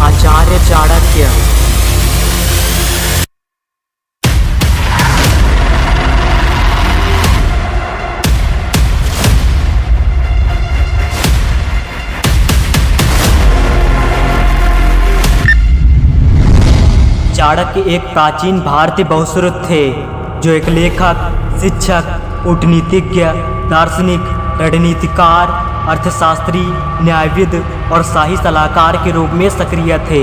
आचार्य चाणक्य। चाणक्य एक प्राचीन भारतीय बहुश्रुत थे जो एक लेखक, शिक्षक, कूटनीतिज्ञ, दार्शनिक, रणनीतिकार, अर्थशास्त्री, न्यायविद और शाही सलाहकार के रूप में सक्रिय थे।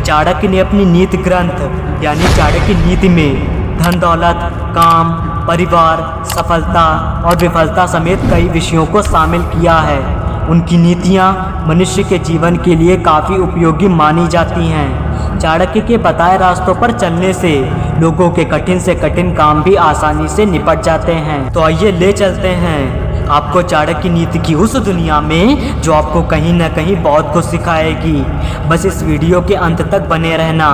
चाणक्य ने अपनी नीति ग्रंथ यानी चाणक्य नीति में धन दौलत, काम, परिवार, सफलता और विफलता समेत कई विषयों को शामिल किया है। उनकी नीतियाँ मनुष्य के जीवन के लिए काफ़ी उपयोगी मानी जाती हैं। चाणक्य के बताए रास्तों पर चलने से लोगों के कठिन से कठिन काम भी आसानी से निपट जाते हैं। तो आइए ले चलते हैं आपको चाणक्य नीति की उस दुनिया में जो आपको कहीं न कहीं बहुत कुछ सिखाएगी। बस इस वीडियो के अंत तक बने रहना।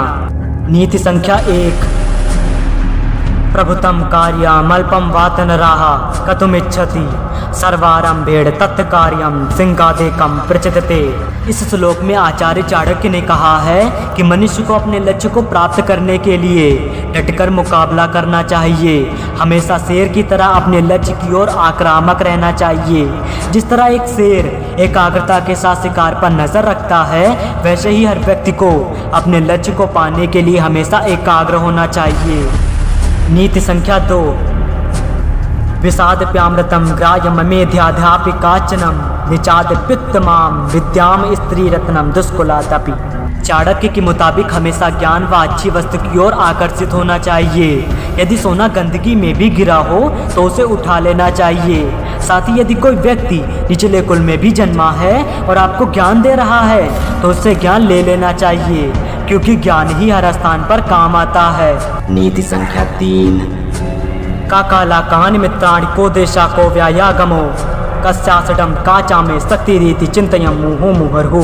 नीति संख्या 1, प्रभुतम कार्यमल्पम वातनराः कतुमिच्छति सर्वारंभेण तत्कार्यम सिंहादेकम प्रचतते। इस श्लोक में आचार्य चाणक्य ने कहा है कि मनुष्य को अपने लक्ष्य को प्राप्त करने के लिए डटकर मुकाबला करना चाहिए। हमेशा शेर की तरह अपने लक्ष्य की ओर आक्रामक रहना चाहिए। जिस तरह एक शेर एकाग्रता के साथ शिकार पर नजर रखता है, वैसे ही हर व्यक्ति को अपने लक्ष्य को पाने के लिए हमेशा एकाग्र होना चाहिए। नीति संख्या 2, विषादप्यामृतम ग्राह्यममेध्याध्यापि काचनम निचादप्युत्तमाम विद्याम स्त्री रत्नम दुष्कुलादपि। चाणक्य के मुताबिक हमेशा ज्ञान व अच्छी वस्तु की ओर आकर्षित होना चाहिए। यदि सोना गंदगी में भी गिरा हो तो उसे उठा लेना चाहिए। साथ ही यदि कोई व्यक्ति निचले कुल में भी जन्मा है और आपको ज्ञान दे रहा है तो उससे ज्ञान ले लेना चाहिए, क्योंकि ज्ञान ही हर स्थान पर काम आता है। नीति संख्या 3, काकालाकानि मित्राणि को देशा को व्यायागमो कस्यासडम काचा में शक्ति रीति चिंतयम मुहु मुहरहु।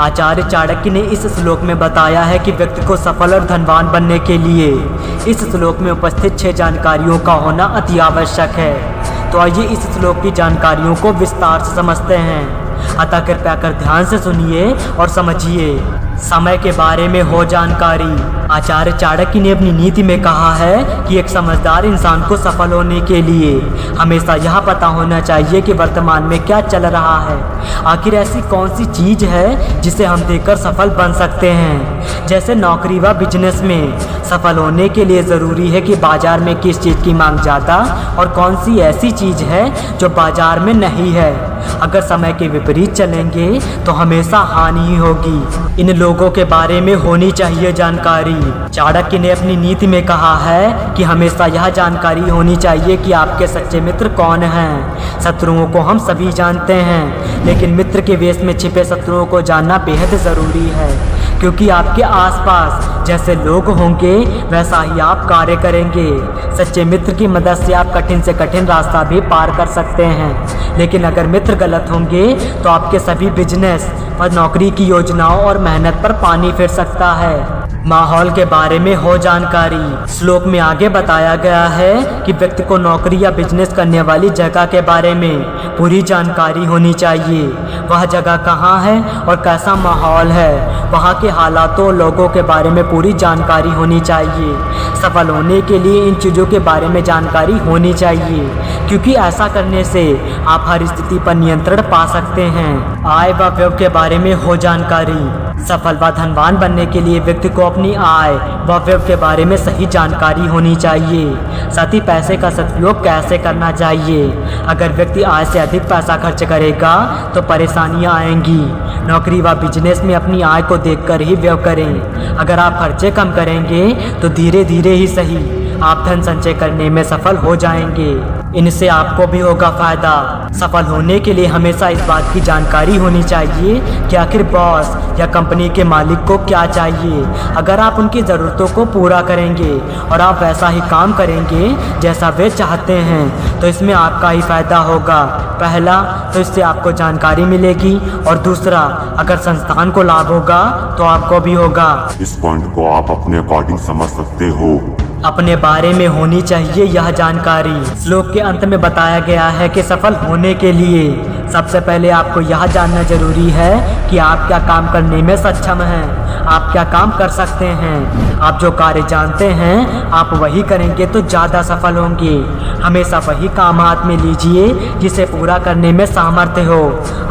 आचार्य चाणक्य ने इस श्लोक में बताया है कि व्यक्ति को सफल और धनवान बनने के लिए इस श्लोक में उपस्थित 6 जानकारियों का होना अति आवश्यक है। तो आइए इस श्लोक की जानकारियों को विस्तार से समझते हैं। अतः कृपया कर ध्यान से सुनिए और समझिए। समय के बारे में हो जानकारी। आचार्य चाणक्य ने अपनी नीति में कहा है कि एक समझदार इंसान को सफल होने के लिए हमेशा यह पता होना चाहिए कि वर्तमान में क्या चल रहा है। आखिर ऐसी कौन सी चीज़ है जिसे हम देखकर सफल बन सकते हैं। जैसे नौकरी व बिजनेस में सफल होने के लिए ज़रूरी है कि बाज़ार में किस चीज़ की मांग ज़्यादा और कौन सी ऐसी चीज़ है जो बाज़ार में नहीं है। अगर समय के विपरीत चलेंगे तो हमेशा हानि ही होगी। इन लोगों के बारे में होनी चाहिए जानकारी। चाणक्य ने अपनी नीति में कहा है कि हमेशा यह जानकारी होनी चाहिए कि आपके सच्चे मित्र कौन हैं। शत्रुओं को हम सभी जानते हैं, लेकिन मित्र के वेश में छिपे शत्रुओं को जानना बेहद ज़रूरी है, क्योंकि आपके आसपास जैसे लोग होंगे वैसा ही आप कार्य करेंगे। सच्चे मित्र की मदद से आप कठिन से कठिन रास्ता भी पार कर सकते हैं, लेकिन अगर मित्र गलत होंगे तो आपके सभी बिजनेस और नौकरी की योजनाओं और मेहनत पर पानी फिर सकता है। माहौल के बारे में हो जानकारी। श्लोक में आगे बताया गया है कि व्यक्ति को नौकरी या बिजनेस करने वाली जगह के बारे में पूरी जानकारी होनी चाहिए। वह जगह कहाँ है और कैसा माहौल है, वहाँ के हालातों और लोगों के बारे में पूरी जानकारी होनी चाहिए। सफल होने के लिए इन चीज़ों के बारे में जानकारी होनी चाहिए, क्योंकि ऐसा करने से आप हर स्थिति पर नियंत्रण पा सकते हैं। आय व व्यय के बारे में हो जानकारी। सफल व धनवान बनने के लिए व्यक्ति को अपनी आय व व्यय के बारे में सही जानकारी होनी चाहिए। साथ ही पैसे का सदुपयोग कैसे करना चाहिए। अगर व्यक्ति आय से अधिक पैसा खर्च करेगा तो परेशानियां आएंगी। नौकरी व बिजनेस में अपनी आय को देखकर ही व्यय करें। अगर आप खर्चे कम करेंगे तो धीरे धीरे ही सही आप धन संचय करने में सफल हो जाएंगे। इनसे आपको भी होगा फायदा। सफल होने के लिए हमेशा इस बात की जानकारी होनी चाहिए कि आखिर बॉस या कंपनी के मालिक को क्या चाहिए। अगर आप उनकी ज़रूरतों को पूरा करेंगे और आप वैसा ही काम करेंगे जैसा वे चाहते हैं तो इसमें आपका ही फायदा होगा। पहला तो इससे आपको जानकारी मिलेगी और दूसरा अगर संस्थान को लाभ होगा तो आपको भी होगा। इस पॉइंट को आप अपने अकॉर्डिंग समझ सकते हो। अपने बारे में होनी चाहिए यह जानकारी। श्लोक के अंत में बताया गया है कि सफल होने के लिए सबसे पहले आपको यह जानना जरूरी है कि आप क्या काम करने में सक्षम हैं, आप क्या काम कर सकते हैं। आप जो कार्य जानते हैं आप वही करेंगे तो ज़्यादा सफल होंगे। हमेशा वही काम हाथ में लीजिए जिसे पूरा करने में सामर्थ्य हो।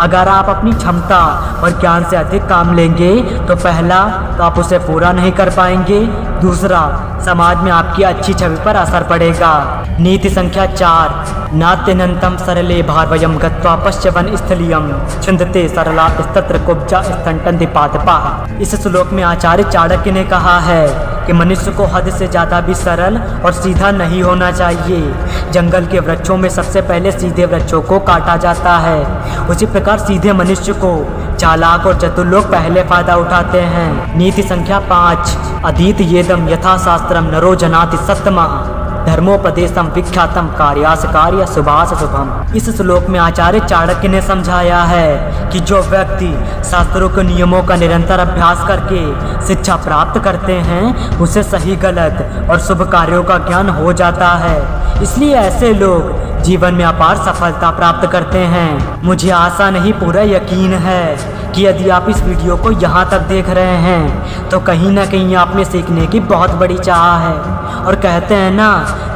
अगर आप अपनी क्षमता और ज्ञान से अधिक काम लेंगे तो पहला तो आप उसे पूरा नहीं कर पाएंगे, दूसरा समाज में आपकी अच्छी छवि पर असर पड़ेगा। नीति संख्या 4, नात्यनंतम सरले भारवयम गत्वा पश्यवन स्थलियम छिंदते सरला स्तत्र कुब्जा स्तंटन दिपादपा। इस श्लोक में आचार्य चाणक्य ने कहा है कि मनुष्य को हद से ज़्यादा भी सरल और सीधा नहीं होना चाहिए। जंगल के वृक्षों में सबसे पहले सीधे वृक्षों को काटा जाता है, उसी प्रकार सीधे मनुष्य को चालाक और चतुर लोग पहले फायदा उठाते हैं। नीति संख्या 5, अधीत येदम यथा शास्त्रम नरो जनाति सत्तमः धर्मोपदेशम विख्यातम कार्यास कार्य शुभास शुभम। इस श्लोक में आचार्य चाणक्य ने समझाया है कि जो व्यक्ति शास्त्रों के नियमों का निरंतर अभ्यास करके शिक्षा प्राप्त करते हैं उसे सही गलत और शुभ कार्यों का ज्ञान हो जाता है, इसलिए ऐसे लोग जीवन में अपार सफलता प्राप्त करते हैं। मुझे आशा नहीं पूरा यकीन है कि यदि आप इस वीडियो को यहाँ तक देख रहे हैं तो कहीं ना कहीं आप में सीखने की बहुत बड़ी चाह है। और कहते हैं ना,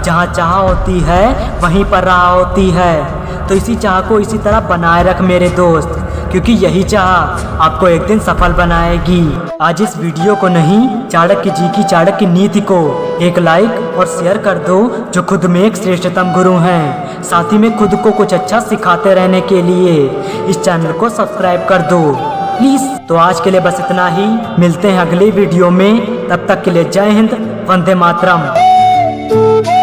जहाँ चाह होती है वहीं पर राह होती है। तो इसी चाह को इसी तरह बनाए रख मेरे दोस्त, क्योंकि यही चाह आपको एक दिन सफल बनाएगी। आज इस वीडियो को नहीं, चाणक्य जी की चाणक्य नीति को एक लाइक और शेयर कर दो, जो खुद में एक श्रेष्ठतम गुरु हैं। साथ ही में खुद को कुछ अच्छा सिखाते रहने के लिए इस चैनल को सब्सक्राइब कर दो प्लीज़। तो आज के लिए बस इतना ही, मिलते हैं अगले वीडियो में। तब तक के लिए जय हिंद, वंदे मातरम।